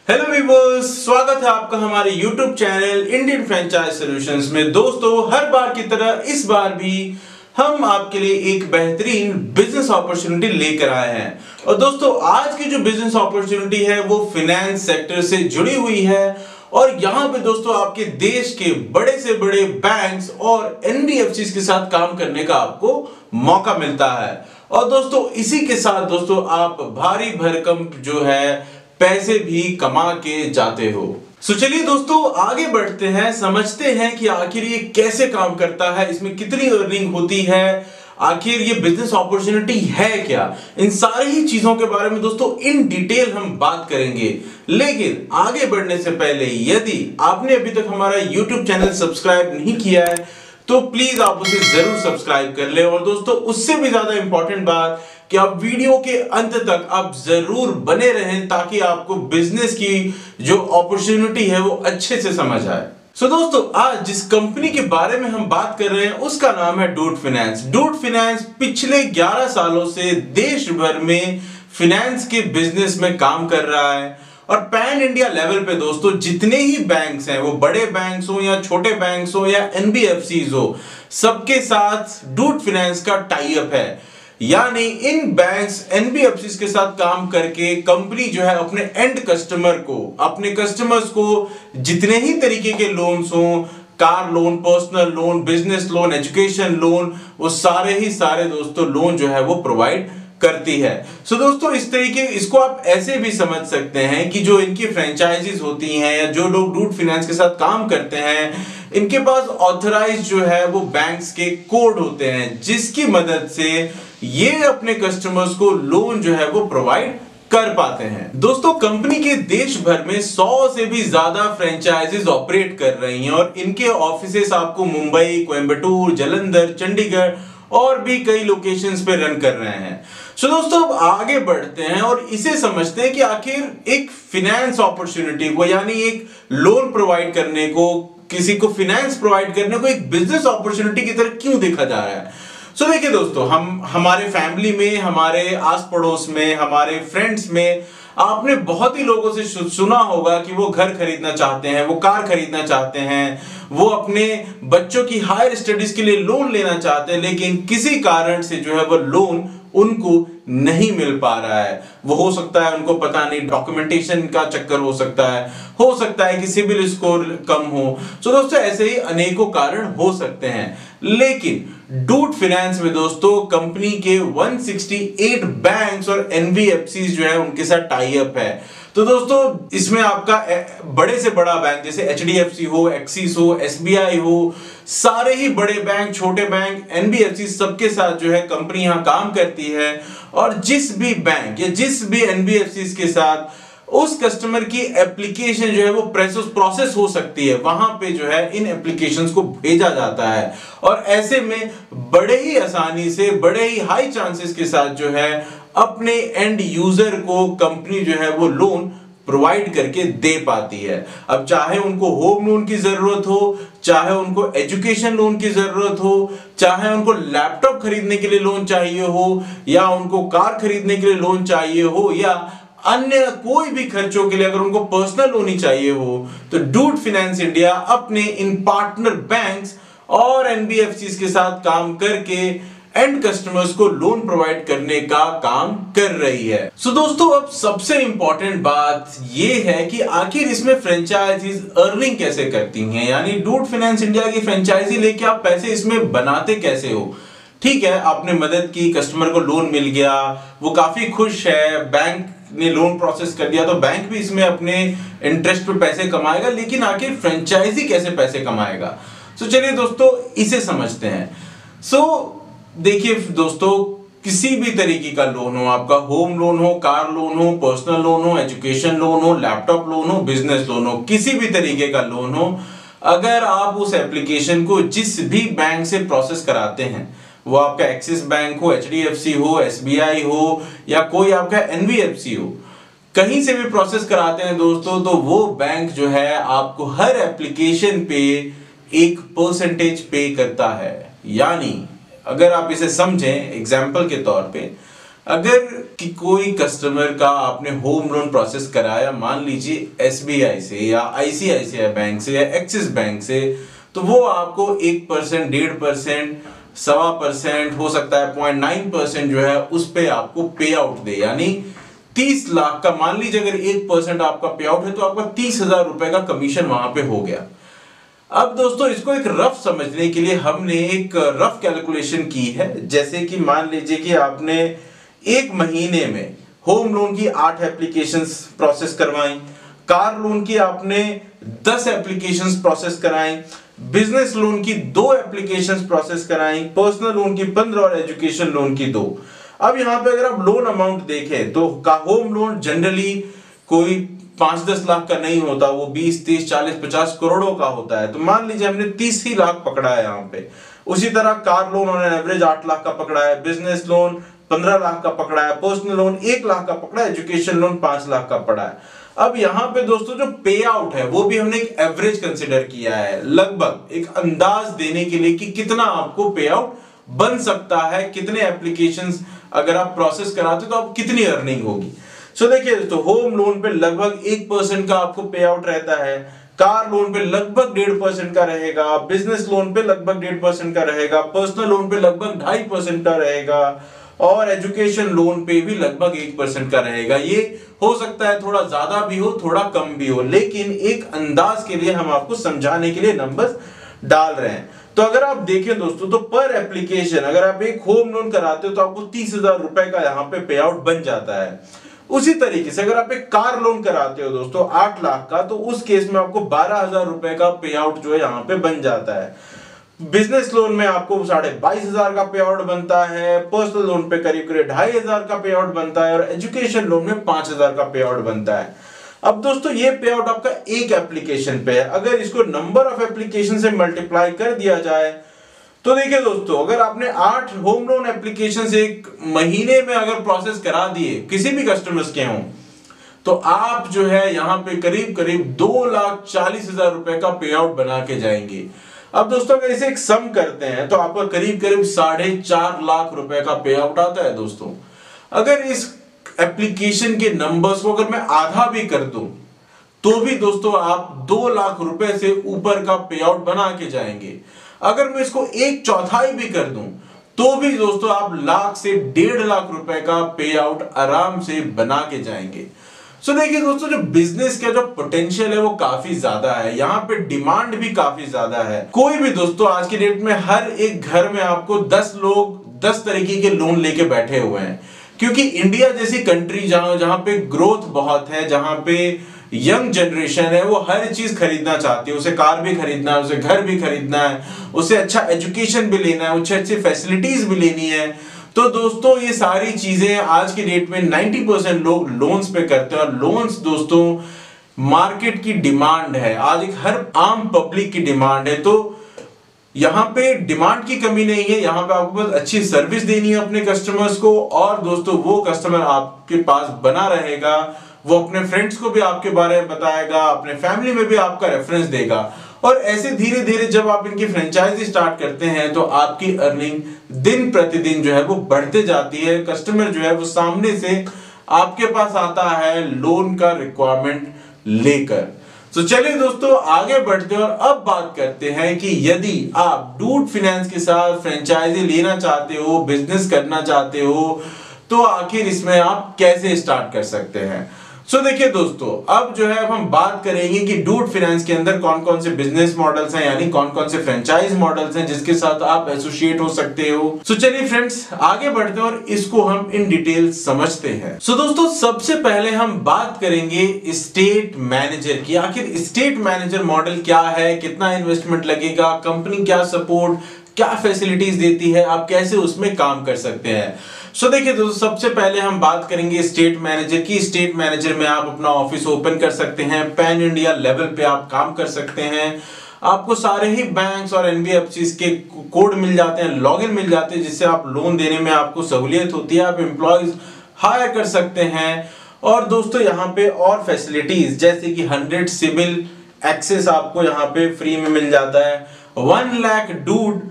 Hello viewers, स्वागत है आपका हमारे YouTube channel Indian franchise solutions में। दोस्तों, हर बार की तरह इस बार भी हम आपके लिए एक बेहतरीन बिजनेस अपॉर्चुनिटी लेकर आए हैं। और दोस्तों, आज की जो बिजनेस अपॉर्चुनिटी है वो फाइनेंस सेक्टर से जुड़ी हुई है। और यहाँ पे दोस्तों आपके देश के बड़े से बड़े बैंक्स और एनबीएफसी के साथ काम करने का आपको मौका मिलता है। और दोस्तों, इसी के साथ दोस्तों आप भारी भरकम जो है पैसे भी कमा के जाते हो। चलिए दोस्तों, आगे बढ़ते हैं, समझते हैं कि आखिर ये कैसे काम करता है, इसमें कितनी अर्निंग होती है, आखिर ये बिजनेस अपॉर्चुनिटी है क्या। इन सारी ही चीजों के बारे में दोस्तों इन डिटेल हम बात करेंगे। लेकिन आगे बढ़ने से पहले यदि आपने अभी तक हमारा YouTube चैनल सब्सक्राइब नहीं किया है तो प्लीज आप उसे जरूर सब्सक्राइब कर ले। और दोस्तों, उससे भी ज्यादा इंपॉर्टेंट बात कि आप वीडियो के अंत तक आप जरूर बने रहें ताकि आपको बिजनेस की जो अपॉर्चुनिटी है वो अच्छे से समझ आए। दोस्तों, आज जिस कंपनी के बारे में हम बात कर रहे हैं उसका नाम है डूट फाइनेंस। डूट फाइनेंस पिछले 11 सालों से देश भर में फाइनेंस के बिजनेस में काम कर रहा है। और पैन इंडिया लेवल पे दोस्तों जितने ही बैंक्स हैं, वो बड़े बैंक्स हो या छोटे बैंक्स हो या एनबीएफसीज हो, सबके साथ डूट फाइनेंस का टाई अप है। यानी इन बैंक्स एनबीएफसीज के साथ काम करके कंपनी जो है अपने एंड कस्टमर को, अपने कस्टमर्स को जितने ही तरीके के लोन्स हो, car loan, personal loan, business loan, education loan, वो सारे ही सारे दोस्तों लोन जो है वो प्रोवाइड करती है। दोस्तों, इस तरीके इसको आप ऐसे भी समझ सकते हैं कि जो इनकी फ्रेंचाइजीज होती हैं या जो लोग डूट फाइनेंस के साथ काम करते हैं, इनके पास ऑथराइज जो है वो बैंक्स के कोड होते हैं जिसकी मदद से ये अपने कस्टमर्स को लोन जो है वो प्रोवाइड कर पाते हैं। दोस्तों, कंपनी के देश भर में 100 से भी ज्यादा फ्रेंचाइजीज ऑपरेट कर रही हैं और इनके ऑफिसेस आपको मुंबई, कोयंबटूर, जालंधर, चंडीगढ़ और भी कई लोकेशंस पे रन कर रहे हैं। दोस्तों, अब आगे बढ़ते हैं और इसे समझते हैं कि आखिर एक फाइनेंस अपॉर्चुनिटी को, यानी एक लोन प्रोवाइड करने को, किसी को फाइनेंस प्रोवाइड करने को एक बिजनेस अपॉर्चुनिटी की तरह क्यों देखा जा रहा है। देखिए दोस्तों, हम हमारे फैमिली में, हमारे आस पड़ोस में, हमारे फ्रेंड्स में आपने बहुत ही लोगों से सुना होगा कि वो घर खरीदना चाहते हैं, वो कार खरीदना चाहते हैं, वो अपने बच्चों की हायर स्टडीज के लिए लोन लेना चाहते हैं, लेकिन किसी कारण से जो है वो लोन उनको नहीं मिल पा रहा है। वो हो सकता है उनको पता नहीं, डॉक्यूमेंटेशन का चक्कर हो सकता है कि सिबिल स्कोर कम हो। दोस्तों, ऐसे ही अनेकों कारण हो सकते हैं। लेकिन डूट फाइनेंस में दोस्तों कंपनी के 168 बैंक्स और एनबीएफसी जो है उनके साथ टाई अप है। दोस्तों, इसमें आपका बड़े से बड़ा बैंक जैसे एचडीएफसी हो, एक्सिस हो, एसबीआई हो, सारे ही बड़े बैंक, छोटे बैंक, एनबीएफसी, सबके साथ जो है कंपनी यहां काम करती है। और जिस भी बैंक या जिस भी एनबीएफसी के साथ उस कस्टमर की एप्लीकेशन जो है वो प्रोसेस हो सकती है, वहां पे जो है इन एप्लीकेशंस को भेजा जाता है। और ऐसे में बड़े ही आसानी से, बड़े ही हाई चांसेस के साथ जो है अपने एंड यूजर को कंपनी जो है वो लोन प्रोवाइड करके दे पाती है। अब चाहे उनको होम लोन की जरूरत हो, चाहे उनको एजुकेशन लोन की जरूरत हो, चाहे उनको लैपटॉप खरीदने के लिए लोन चाहिए हो, या उनको कार खरीदने के लिए लोन चाहिए हो, या अन्य कोई भी खर्चों के लिए अगर उनको पर्सनल लोन ही चाहिए हो, तो डूट फाइनेंस इंडिया अपने इन पार्टनर बैंक्स और एनबीएफसी के साथ काम करके एंड कस्टमर्स को लोन प्रोवाइड करने का काम कर रही है। दोस्तों, अब सबसे इंपॉर्टेंट बात यह है कि आखिर इसमें फ्रेंचाइजीज अर्निंग कैसे करती हैं, यानी डूट फाइनेंस इंडिया की फ्रेंचाइजी लेके आप पैसे इसमें बनाते कैसे हो। ठीक है, आपने मदद की, कस्टमर को लोन मिल गया, वो काफी खुश है, बैंक ने लोन प्रोसेस कर दिया, तो बैंक भी इसमें अपने इंटरेस्ट पे पैसे कमाएगा। लेकिन आखिर फ्रेंचाइजी कैसे पैसे कमाएगा, चलिए दोस्तों इसे समझते हैं। देखिए दोस्तों, किसी भी तरीके का लोन हो, आपका होम लोन हो, कार लोन हो, पर्सनल लोन हो, एजुकेशन लोन हो, लैपटॉप लोन हो, बिजनेस लोन हो, किसी भी तरीके का लोन हो, अगर आप उस एप्लीकेशन को जिस भी बैंक से प्रोसेस कराते हैं, वो आपका एक्सिस बैंक हो, एचडीएफसी हो, एसबीआई हो, या कोई आपका एनबीएफसी हो, कहीं से भी प्रोसेस कराते हैं दोस्तों, तो वो बैंक जो है आपको हर एप्लीकेशन पे एक परसेंटेज पे करता है। यानी अगर आप इसे समझें एग्जाम्पल के तौर पे, अगर कि कोई कस्टमर का आपने होम लोन प्रोसेस कराया, मान लीजिए SBI से या ICICI बैंक से या एक्सिस बैंक से, तो वो आपको 1%, 1.5%, 1.25% हो सकता है 0.9% जो है उस पे आपको पे आउट दे। यानी 30 लाख का मान लीजिए अगर 1% आपका पे आउट है तो आपका 30,000 रुपए का कमीशन वहां पे हो गया। अब दोस्तों इसको एक रफ समझने के लिए हमने एक रफ कैलकुलेशन की है। जैसे कि मान लीजिए कि आपने एक महीने में होम लोन की 8 एप्लीकेशंस प्रोसेस करवाई, कार लोन की आपने 10 एप्लीकेशंस प्रोसेस कराई, बिजनेस लोन की 2 एप्लीकेशंस प्रोसेस कराई, पर्सनल लोन की 15 और एजुकेशन लोन की 2। अब यहां पे अगर आप लोन अमाउंट देखें तो होम लोन जनरली कोई 5-10 लाख का नहीं होता, वो 20, 30, 40, 50 करोड़ों का होता है। तो मान लीजिए हमने 30 ही लाख पकड़ा है यहाँ पे। उसी तरह car loan on average 8 lakh का पकड़ा है, बिजनेस लोन 15 लाख का पकड़ा है, पर्सनल लोन 1 लाख का पकड़ा है, एजुकेशन लोन 5 लाख का पड़ा है। अब यहाँ पे दोस्तों जो पे आउट है वो भी हमने एक एवरेज कंसिडर किया है, लगभग एक अंदाज देने के लिए कि कितना आपको पे आउट बन सकता है, कितने एप्लीकेशंस अगर आप प्रोसेस कराते तो आप कितनी अर्निंग होगी। सो देखिए दोस्तों, होम लोन पे लगभग 1% का आपको पे आउट रहता है, कार लोन पे लगभग 1.5% का रहेगा, बिजनेस लोन पे लगभग 1.5% का रहेगा, पर्सनल लोन पे लगभग 2.5% का रहेगा और एजुकेशन लोन पे भी लगभग 1% का रहेगा। ये हो सकता है थोड़ा ज्यादा भी हो, थोड़ा कम भी हो, लेकिन एक अंदाज के लिए हम आपको समझाने के लिए नंबर्स डाल रहे हैं। तो अगर आप देखें दोस्तों तो पर एप्लीकेशन अगर आप एक होम लोन कराते हो तो आपको 30,000 रुपए का यहाँ पे पे आउट बन जाता है। उसी तरीके से अगर आप एक कार लोन कराते हो दोस्तों 8 लाख का, तो उस केस में आपको 12,000 रुपए का पे आउट जो है यहाँ पे बन जाता है। बिजनेस लोन में आपको 22,500 का पे आउट बनता है, पर्सनल लोन पे करीब 2,500 का पे आउट बनता है और एजुकेशन लोन में 5,000 का पे आउट बनता है। अब दोस्तों ये पे आउट आपका एक एप्लीकेशन पे है। अगर इसको नंबर ऑफ एप्लीकेशन से मल्टीप्लाई कर दिया जाए तो देखिए दोस्तों, अगर आपने 8 होम लोन एप्लीकेशन एक महीने में अगर प्रोसेस करा दिए किसी भी कस्टमर्स के हों, तो आप जो है यहाँ पे करीब करीब 2,40,000 रुपए का पे आउट बना के जाएंगे। अब दोस्तों अगर इसे एक सम करते हैं तो आपका करीब करीब 4.5 लाख रुपए का पे आउट आता है। दोस्तों अगर इस एप्लीकेशन के नंबर्स को अगर मैं आधा भी कर दूं तो भी दोस्तों आप 2 लाख रुपए से ऊपर का पे आउट बना के जाएंगे। अगर मैं इसको 1/4 भी कर दूं तो भी दोस्तों आप लाख से 1.5 लाख रुपए का पे आउट आराम से बना के जाएंगे। सो देखिए दोस्तों, जो बिजनेस का जो पोटेंशियल है वो काफी ज्यादा है, यहाँ पे डिमांड भी काफी ज्यादा है। कोई भी दोस्तों आज की डेट में हर एक घर में आपको 10 लोग 10 तरीके के लोन लेके बैठे हुए हैं, क्योंकि इंडिया जैसी कंट्री जहां पे ग्रोथ बहुत है, जहां पे यंग जनरेशन है, वो हर चीज खरीदना चाहती है। उसे कार भी खरीदना है, उसे घर भी खरीदना है, उसे अच्छा एजुकेशन भी लेना है, अच्छी फैसिलिटीज भी लेनी है। तो दोस्तों ये सारी चीजें आज की डेट में 90% लोग लोन्स पे करते हैं और लोन्स दोस्तों मार्केट की डिमांड है, आज एक हर आम पब्लिक की डिमांड है। तो यहाँ पे डिमांड की कमी नहीं है, यहाँ पे आपको बस अच्छी सर्विस देनी है अपने कस्टमर्स को, और दोस्तों वो कस्टमर आपके पास बना रहेगा, वो अपने फ्रेंड्स को भी आपके बारे में बताएगा, अपने फैमिली में भी आपका रेफरेंस देगा। और ऐसे धीरे धीरे जब आप इनकी फ्रेंचाइजी स्टार्ट करते हैं तो आपकी अर्निंग दिन प्रतिदिन जो है वो बढ़ते जाती है। कस्टमर जो है वो सामने से आपके पास आता है लोन का रिक्वायरमेंट लेकर। तो चलिए दोस्तों आगे बढ़ते हैं और अब बात करते हैं कि यदि आप डूड फाइनेंस के साथ फ्रेंचाइजी लेना चाहते हो, बिजनेस करना चाहते हो, तो आखिर इसमें आप कैसे स्टार्ट कर सकते हैं। सो देखिए दोस्तों, अब जो है अब हम बात करेंगे कि डूड फाइनेंस के अंदर कौन कौन से बिजनेस मॉडल्स हैं, यानी कौन कौन से फ्रेंचाइज मॉडल्स हैं जिसके साथ आप एसोसिएट हो सकते हो। सो चलिए फ्रेंड्स आगे बढ़ते हैं और इसको हम इन डिटेल समझते हैं। सो दोस्तों सबसे पहले हम बात करेंगे स्टेट मैनेजर की। आखिर स्टेट मैनेजर मॉडल क्या है, कितना इन्वेस्टमेंट लगेगा, कंपनी क्या सपोर्ट, क्या फैसिलिटीज देती है, आप कैसे उसमें काम कर सकते हैं। सो देखिए दोस्तों, सबसे पहले हम बात करेंगे स्टेट मैनेजर की। स्टेट मैनेजर में आप अपना ऑफिस ओपन कर सकते हैं, पैन इंडिया लेवल पे आप काम कर सकते हैं, आपको सारे ही बैंक्स और एनबीएफसीज के कोड मिल जाते हैं, लॉगिन मिल जाते हैं, जिससे आप लोन देने में आपको सहूलियत होती है, आप एम्प्लॉयज हायर कर सकते हैं। और दोस्तों यहाँ पे और फैसिलिटीज जैसे कि 100 सिविल एक्सेस आपको यहाँ पे फ्री में मिल जाता है, 1 लाख डूड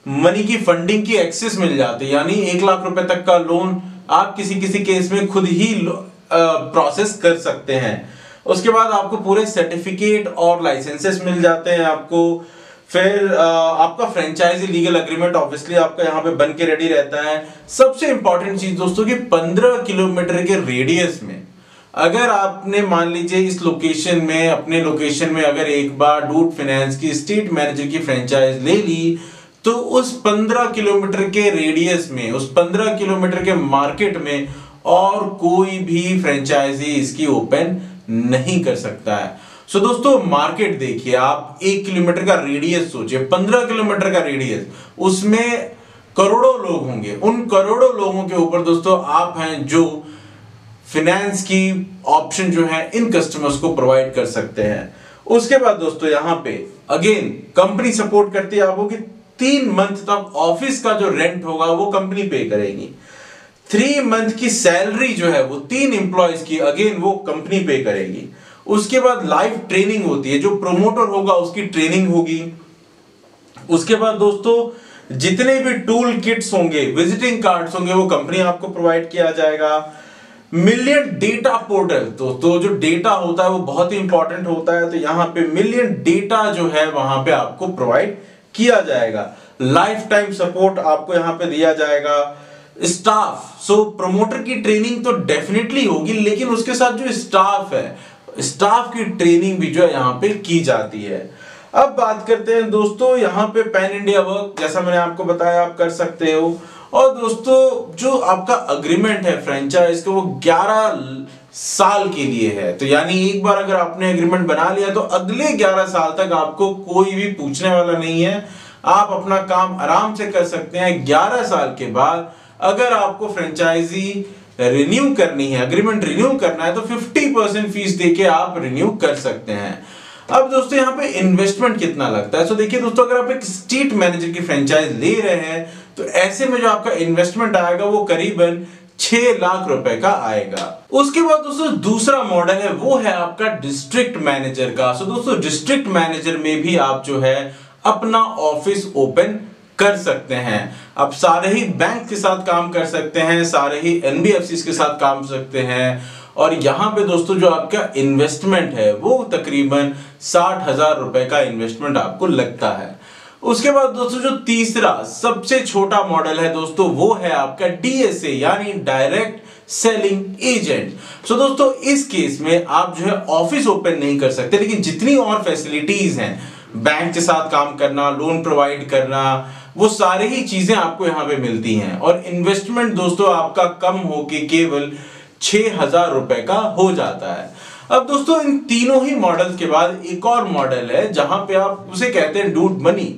मनी की फंडिंग की एक्सेस मिल जाती है, यानी 1 लाख रुपए तक का लोन आप किसी किसी केस में खुद ही प्रोसेस कर सकते हैं। उसके बाद आपको पूरे सर्टिफिकेट और लाइसेंसेस मिल जाते हैं आपको। फिर आपका फ्रेंचाइजी लीगल एग्रीमेंट ऑब्वियसली आपका यहाँ पे बन के रेडी रहता है। सबसे इंपॉर्टेंट चीज दोस्तों कि 15 किलोमीटर के रेडियस में अगर आपने मान लीजिए इस लोकेशन में, अपने लोकेशन में अगर एक बार डूड फाइनेंस की स्टेट मैनेजर की फ्रेंचाइज ले ली, तो उस 15 किलोमीटर के रेडियस में, उस 15 किलोमीटर के मार्केट में और कोई भी फ्रेंचाइजी इसकी ओपन नहीं कर सकता है। सो दोस्तों मार्केट देखिए, आप 1 किलोमीटर का रेडियस सोचिए, 15 किलोमीटर का रेडियस, उसमें करोड़ों लोग होंगे। उन करोड़ों लोगों के ऊपर दोस्तों आप हैं जो फाइनेंस की ऑप्शन जो है इन कस्टमर्स को प्रोवाइड कर सकते हैं। उसके बाद दोस्तों यहाँ पे अगेन कंपनी सपोर्ट करती है आपको कि 3 मंथ तक ऑफिस का जो रेंट होगा वो कंपनी पे करेगी। 3 मंथ की सैलरी जो है वो 3 एम्प्लॉयज की अगेन वो कंपनी पे करेगी। उसके बाद लाइव ट्रेनिंग होती है, जो प्रोमोटर होगा उसकी ट्रेनिंग होगी। उसके बाद दोस्तों जितने भी टूल किट्स होंगे, विजिटिंग कार्ड्स होंगे, वो कंपनी आपको प्रोवाइड किया जाएगा। मिलियन डेटा पोर्टल, तो जो डेटा होता है वो बहुत ही इंपॉर्टेंट होता है, तो यहाँ पे मिलियन डेटा जो है वहां पे आपको प्रोवाइड किया जाएगा। लाइफ टाइम सपोर्ट आपको यहाँ पे दिया जाएगा। स्टाफ, सो प्रोमोटर की ट्रेनिंग तो डेफिनेटली होगी, लेकिन उसके साथ जो स्टाफ है, स्टाफ की ट्रेनिंग भी जो है यहाँ पे की जाती है। अब बात करते हैं दोस्तों यहाँ पे पैन इंडिया वर्क, जैसा मैंने आपको बताया आप कर सकते हो। और दोस्तों जो आपका अग्रीमेंट है फ्रेंचाइज का वो 11 साल के लिए है, तो यानी एक बार अगर आपने एग्रीमेंट बना लिया तो अगले 11 साल तक आपको कोई भी पूछने वाला नहीं है। आप अपना काम आराम से कर सकते हैं। 11 साल के बाद अगर आपको फ्रेंचाइजी रिन्यू करनी है, एग्रीमेंट रिन्यू करना है, तो 50% फीस देके आप रिन्यू कर सकते हैं। अब दोस्तों यहाँ पे इन्वेस्टमेंट कितना लगता है, तो देखिए दोस्तों अगर आप एक स्टेट मैनेजर की फ्रेंचाइज ले रहे हैं तो ऐसे में जो आपका इन्वेस्टमेंट आएगा वो करीबन 6 लाख रुपए का आएगा। उसके बाद दोस्तों दूसरा मॉडल है वो है आपका डिस्ट्रिक्ट मैनेजर का। सो दोस्तों डिस्ट्रिक्ट मैनेजर में भी आप जो है अपना ऑफिस ओपन कर सकते हैं। आप सारे ही बैंक के साथ काम कर सकते हैं, सारे ही एनबीएफसी के साथ काम कर सकते हैं। और यहाँ पे दोस्तों जो आपका इन्वेस्टमेंट है वो तकरीबन 60,000 रुपए का इन्वेस्टमेंट आपको लगता है। उसके बाद दोस्तों जो तीसरा सबसे छोटा मॉडल है दोस्तों वो है आपका डीएसए यानी डायरेक्ट सेलिंग एजेंट। सो दोस्तों इस केस में आप जो है ऑफिस ओपन नहीं कर सकते, लेकिन जितनी और फैसिलिटीज हैं, बैंक के साथ काम करना, लोन प्रोवाइड करना, वो सारी ही चीजें आपको यहाँ पे मिलती हैं। और इन्वेस्टमेंट दोस्तों आपका कम होके केवल 6,000 रुपए का हो जाता है। अब दोस्तों इन तीनों ही मॉडल के बाद एक और मॉडल है जहां पे आप उसे कहते हैं डूड मनी,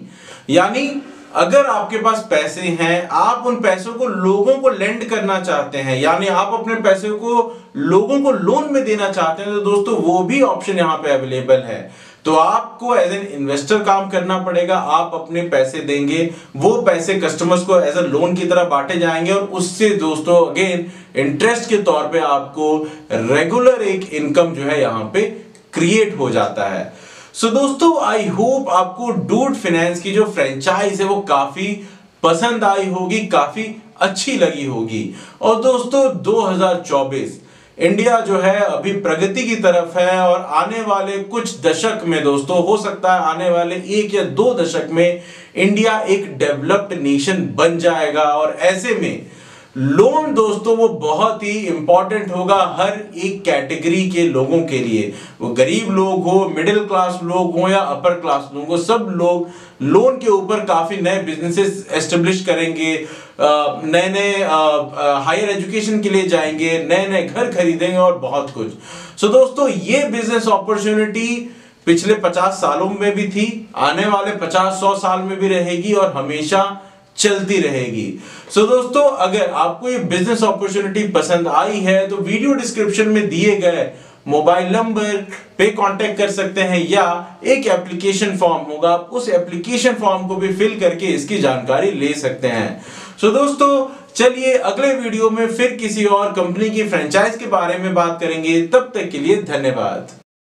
यानी अगर आपके पास पैसे हैं, आप उन पैसों को लोगों को लेंड करना चाहते हैं, यानी आप अपने पैसे को लोगों को लोन में देना चाहते हैं, तो दोस्तों वो भी ऑप्शन यहाँ पे अवेलेबल है। तो आपको एज एन इन्वेस्टर काम करना पड़ेगा, आप अपने पैसे देंगे, वो पैसे कस्टमर्स को एज ए लोन की तरह बांटे जाएंगे और उससे दोस्तों अगेन इंटरेस्ट के तौर पे आपको रेगुलर एक इनकम जो है यहाँ पे क्रिएट हो जाता है। सो दोस्तों आई होप आपको डूड फाइनेंस की जो फ्रेंचाइज है वो काफी पसंद आई होगी, काफी अच्छी लगी होगी। और दोस्तों 2024 इंडिया जो है अभी प्रगति की तरफ है और आने वाले कुछ दशक में दोस्तों हो सकता है आने वाले 1 या 2 दशक में इंडिया एक डेवलप्ड नेशन बन जाएगा। और ऐसे में लोन दोस्तों वो बहुत ही इंपॉर्टेंट होगा हर एक कैटेगरी के लोगों के लिए, वो गरीब लोग हो, मिडिल क्लास लोग हो या अपर क्लास लोग हो, सब लोग लोन के ऊपर काफी नए बिजनेसेस एस्टेब्लिश करेंगे, नए नए हायर एजुकेशन के लिए जाएंगे, नए नए घर खरीदेंगे और बहुत कुछ। सो दोस्तों ये बिजनेस अपॉर्चुनिटी पिछले 50 सालों में भी थी, आने वाले 50-100 साल में भी रहेगी और हमेशा चलती रहेगी। सो दोस्तों अगर आपको ये बिजनेस अपॉर्चुनिटी पसंद आई है तो वीडियो डिस्क्रिप्शन में दिए गए मोबाइल नंबर पे कांटेक्ट कर सकते हैं या एक एप्लीकेशन फॉर्म होगा, आप उस एप्लीकेशन फॉर्म को भी फिल करके इसकी जानकारी ले सकते हैं। सो दोस्तों चलिए अगले वीडियो में फिर किसी और कंपनी की फ्रेंचाइज के बारे में बात करेंगे, तब तक के लिए धन्यवाद।